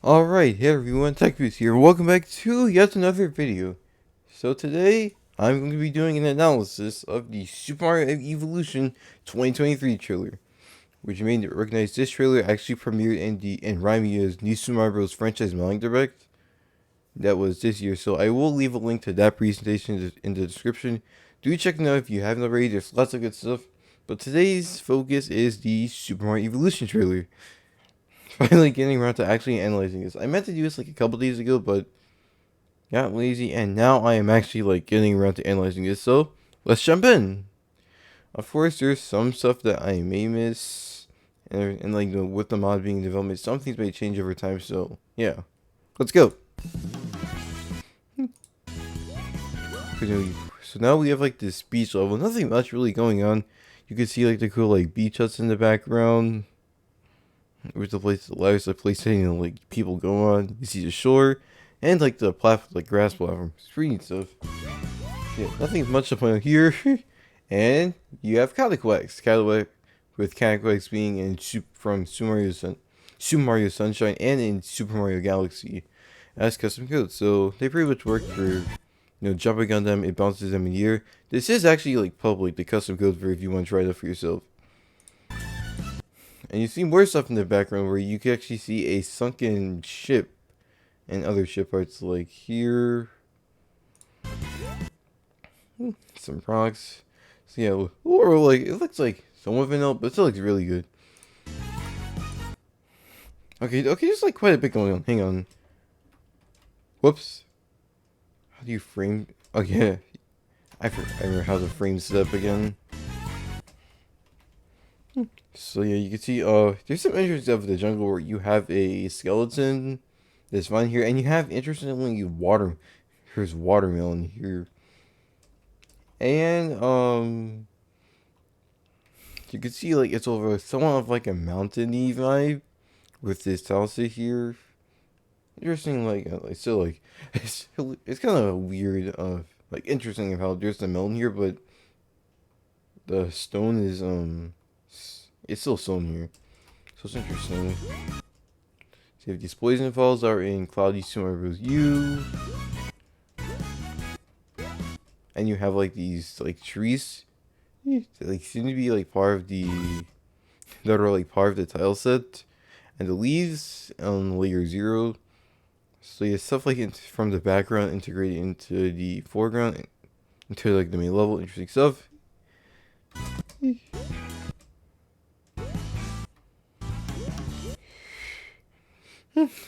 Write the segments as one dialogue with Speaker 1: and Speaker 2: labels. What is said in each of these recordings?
Speaker 1: Alright, hey everyone, TechBoost here. Welcome back to yet another video. So today, I'm going to be doing an analysis of the Super Mario Evolution 2023 trailer. Which you may recognize this trailer actually premiered in Rimea's new Super Mario Bros. Franchise Mailing Direct. That was this year, so I will leave a link to that presentation in the description. Do check it out if you haven't already, there's lots of good stuff. But today's focus is the Super Mario Evolution trailer. Finally getting around to actually analyzing this. I meant to do this like a couple days ago, but got lazy, and now I am actually like getting around to analyzing this. So let's jump in. Of course, there's some stuff that I may miss, and like with the mod being in development, some things may change over time. So yeah, let's go. So now we have like this beach level. Nothing much really going on. You can see like the cool like beach huts in the background. With the place that allows the place setting like people go on. You see the shore and like the like grass platform. It's pretty neat stuff. Yeah, nothing much to point out here. And you have Cadillac with Cadillac being in from Super Mario Sunshine and in Super Mario Galaxy as custom codes. So they pretty much work for jumping on them, it bounces them in the air. This is actually like public, the custom code for if you want to try it out for yourself. And you see more stuff in the background where you can actually see a sunken ship and other ship parts like here. Some rocks. So yeah, or like it looks like somewhat vanilla, but it still looks really good. Okay, there's like quite a bit going on. Hang on. Whoops. How do you frame? Oh yeah, I remember how the frame set up again. So yeah, you can see there's some interesting stuff in the jungle where you have a skeleton that's fine here, and you have interestingly here's watermelon here. And you can see like it's over somewhat of like a mountainy vibe with this talsa here. Interesting, like still like it's kind of weird, like interesting how there's the melon here, but the stone is it's still stone here, so it's interesting. So if these poison falls are in Cloudy Super Mario Bros. U, and you have like these like trees that like seem to be like part of that are like part of the tile set, and the leaves on layer 0. So yeah, stuff like from the background integrated into the foreground, into like the main level. Interesting stuff.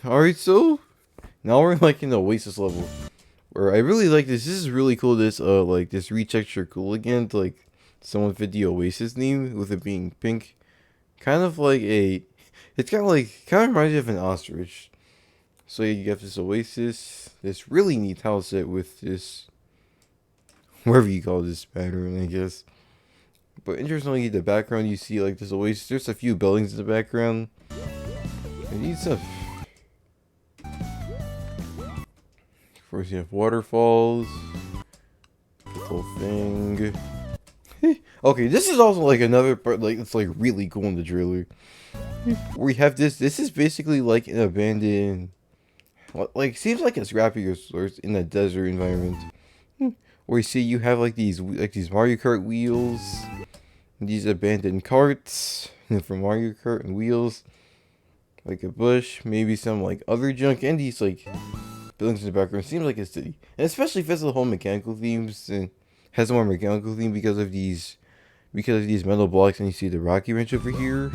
Speaker 1: Alright, so now we're like in the Oasis level, where I really like this. This is really cool. This like this retexture cool again, to, like someone fit the Oasis theme with it being pink, kind of like it's kind of reminds me of an ostrich. So yeah, you have this Oasis, this really neat house set with this, whatever you call this pattern, I guess. But interestingly, the background you see like this Oasis. There's a few buildings in the background. And neat stuff. Of course, you have waterfalls. The whole thing. Okay, this is also like another part, like it's like really cool in the trailer. We have this. This is basically like an abandoned, like seems like a scrappy resource in a desert environment. Where you see you have like these Mario Kart wheels, these abandoned carts from Mario Kart and wheels, like a bush, maybe some like other junk, and these like buildings in the background. Seems like a city, and especially fits the whole mechanical themes and has a more mechanical theme because of these metal blocks. And you see the Rocky Wrench over here.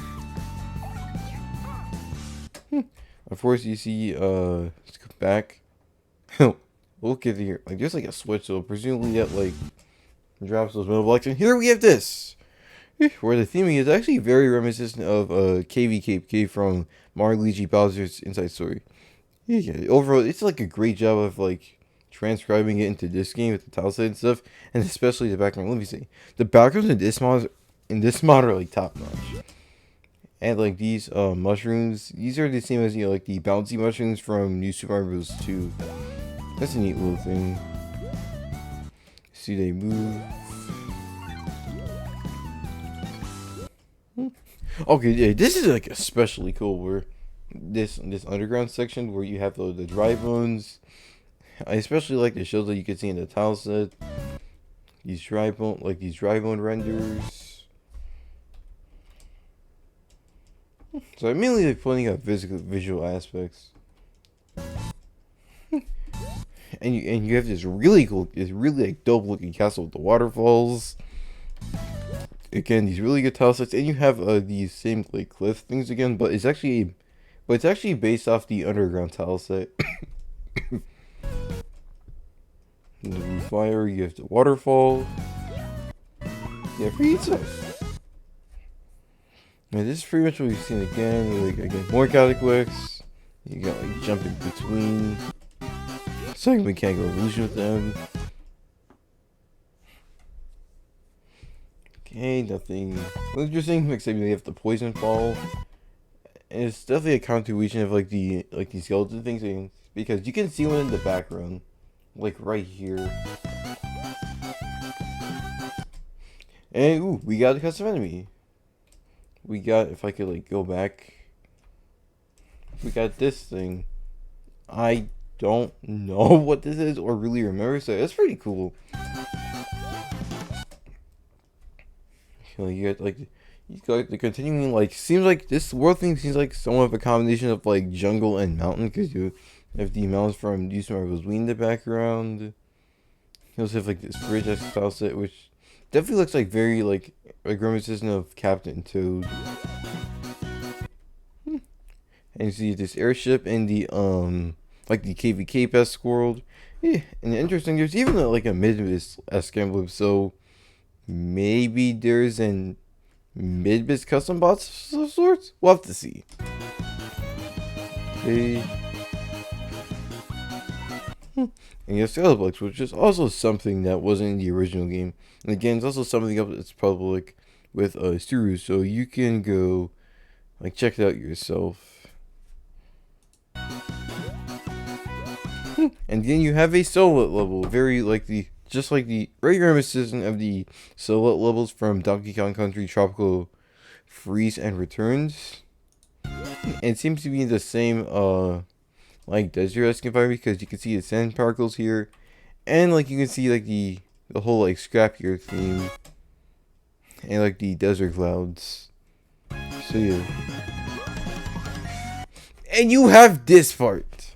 Speaker 1: Of course, you see let's go back. Look at here, like there's like a switch, so presumably that like drops those metal blocks. And here we have this, where the theming is actually very reminiscent of KVKK from Mario Luigi Bowser's Inside Story. Yeah, overall, it's like a great job of like transcribing it into this game with the tile set and stuff, and especially the background. Let me see, the backgrounds in this mod are like top notch. And like these mushrooms, these are the same as like the bouncy mushrooms from New Super Mario Bros. 2. That's a neat little thing. See, they move. Okay, yeah, this is like especially cool where this underground section where you have the dry bones. I especially like the shows that you can see in the tile set. These dry bone renders. So I'm mainly like pointing out visual aspects. And you have this really like dope looking castle with the waterfalls. Again, these really good tile sets, and you have these same like cliff things again, but it's actually based off the underground tile set. The fire, you have the waterfall. Yeah, pretty tough. Now this is pretty much what we've seen again. Like again, more Cataclysms. You got like jumping between. Second mechanical illusion with them. Okay, nothing interesting except you have the poison fall. And it's definitely a continuation of like these skeleton things, because you can see one in the background. Like right here. And ooh, we got a custom enemy. We got, if I could like go back, we got this thing. I don't know what this is or really remember, so it's pretty cool. You got the continuing, like, seems like this world thing seems like somewhat of a combination of like jungle and mountain, because you have the mountains from Deuce Marvel's Wii in the background. You also have like this bridge style set, which definitely looks like very like reminiscent of Captain Toad. And you see this airship and the like the KVK Best World. Yeah, and interesting, there's even like a Midbis emblem, so maybe there's an Midbis custom bots of sorts? We'll have to see. Okay. And you have Skeletoplex, which is also something that wasn't in the original game. And again, it's also something else that's public with Sturu, so you can go like check it out yourself. And then you have a silhouette level, very like very reminiscent of the silhouette levels from Donkey Kong Country Tropical Freeze and Returns. And it seems to be the same like desert-esque environment, because you can see the sand particles here, and like you can see like the whole like scrappier theme, and like the desert clouds. So yeah. And you have this part.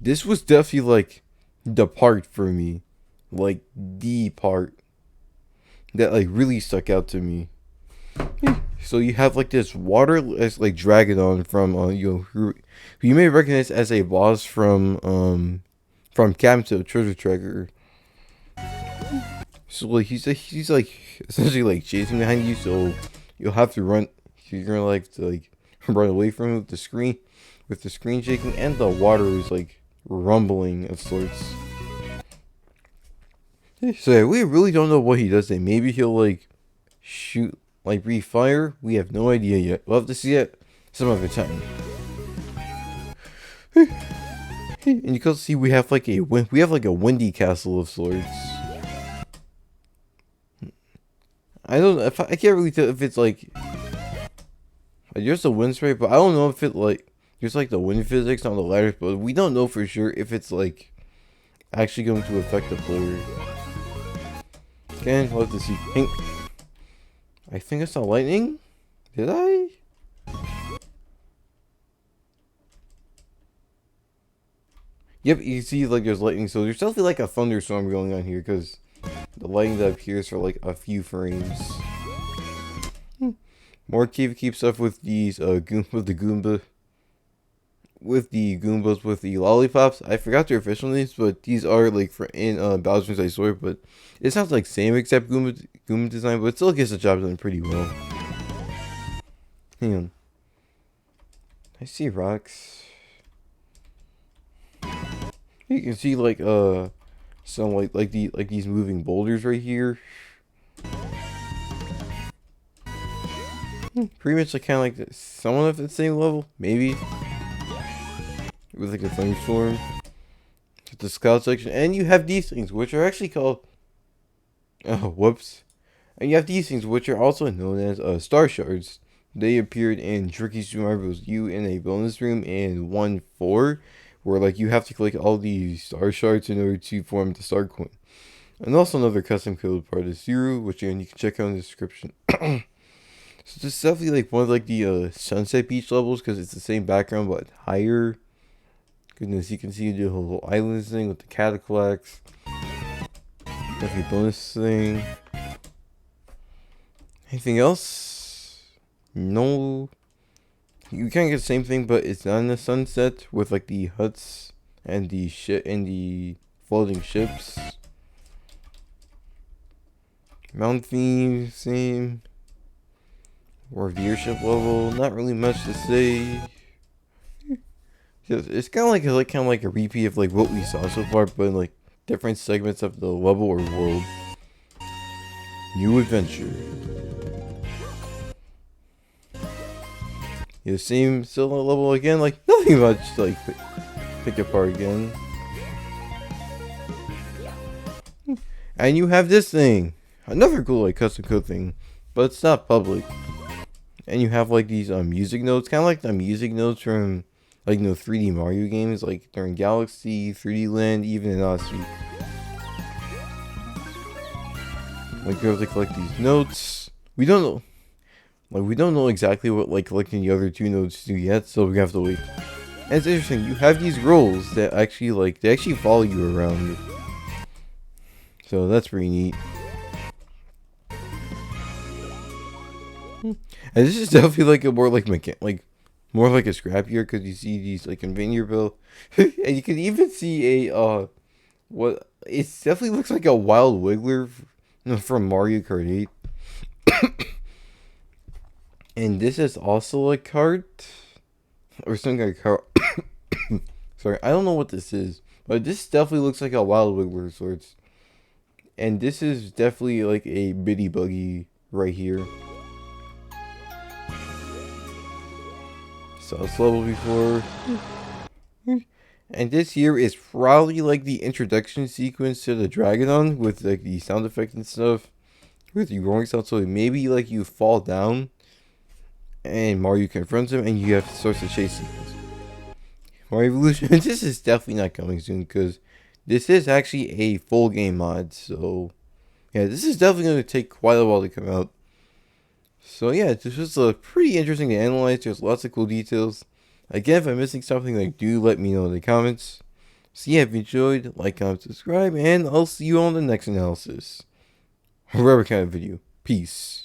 Speaker 1: This was definitely like the part for me, like the part that like really stuck out to me. So you have like this water like Dragodon from who you may recognize as a boss from Kamto Treasure Tracker. So like he's like essentially like chasing behind you, so you'll have to run. You're gonna like run away from him with the screen shaking, and the water is like rumbling of sorts. So yeah, we really don't know what he does there. Maybe he'll like shoot, like breathe fire. We have no idea yet. We'll have to see it some other time. And you can see we have like a windy castle of sorts. I don't know if I can't really tell if it's like just a wind spray, but I don't know if it like just like the wind physics on the ladders, but we don't know for sure if it's like actually going to affect the player. Again, we'll have to see. I think I saw lightning. Did I? Yep, you see like there's lightning, so there's definitely like a thunderstorm going on here, because the lightning that appears for like a few frames. More keep stuff with these with the Goombas with the lollipops. I forgot their official names, but these are like in Bowser's Ice Sword, but it sounds like same except Goomba design, but it still gets the job done pretty well. Hang on. I see rocks. You can see like some like these moving boulders right here. Pretty much like kind of like someone at the same level, maybe. With like a thunderstorm. With the scout section. And you have these things, which are actually called oh, whoops. And you have these things, which are also known as star shards. They appeared in Tricky Super Mario Bros. U in a bonus room in 1-4, where like you have to collect all these star shards in order to form the star coin. And also another custom code part of Zero, which again you can check out in the description. So this is definitely like one of like the Sunset Beach levels because it's the same background but higher. Goodness, you can see the whole island thing with the cataclax. Definitely bonus thing. Anything else? No. You kind of get the same thing, but it's not in the sunset with like the huts and the ship and the floating ships. Mountain theme, same. Revere ship level, not really much to say. It's kind of like a repeat of like what we saw so far, but in like different segments of the level or world. New adventure. Yeah, same still level again, like nothing much to like pick apart again. And you have this thing, another cool like custom code thing, but it's not public. And you have like these music notes, kind of like the music notes from like 3D Mario games, like during Galaxy, 3D Land, even in Odyssey. Like you have to collect these notes. We don't know exactly what like collecting the other two notes do yet, so we have to wait. And it's interesting, you have these rolls that actually they actually follow you around. So that's pretty neat. And this is definitely like a more like more like a scrappier because you see these like conveyor belt, and you can even see a what it definitely looks like a wild wiggler from Mario Kart 8. And this is also a cart or something like cart. Sorry, I don't know what this is, but this definitely looks like a wild wiggler of sorts. And this is definitely like a bitty buggy right here. Saw this level before. And this here is probably like the introduction sequence to the Dragonon with like the sound effect and stuff. With the roaring sound, so maybe like you fall down and Mario confronts him and you have to start the chase sequence. Mario Evolution, this is definitely not coming soon because this is actually a full game mod. So yeah, this is definitely going to take quite a while to come out. So yeah, this was pretty interesting to analyze. There's lots of cool details. Again, if I'm missing something, like do let me know in the comments. So yeah, if you enjoyed, like, comment, subscribe, and I'll see you on the next analysis. Whatever kind of video. Peace.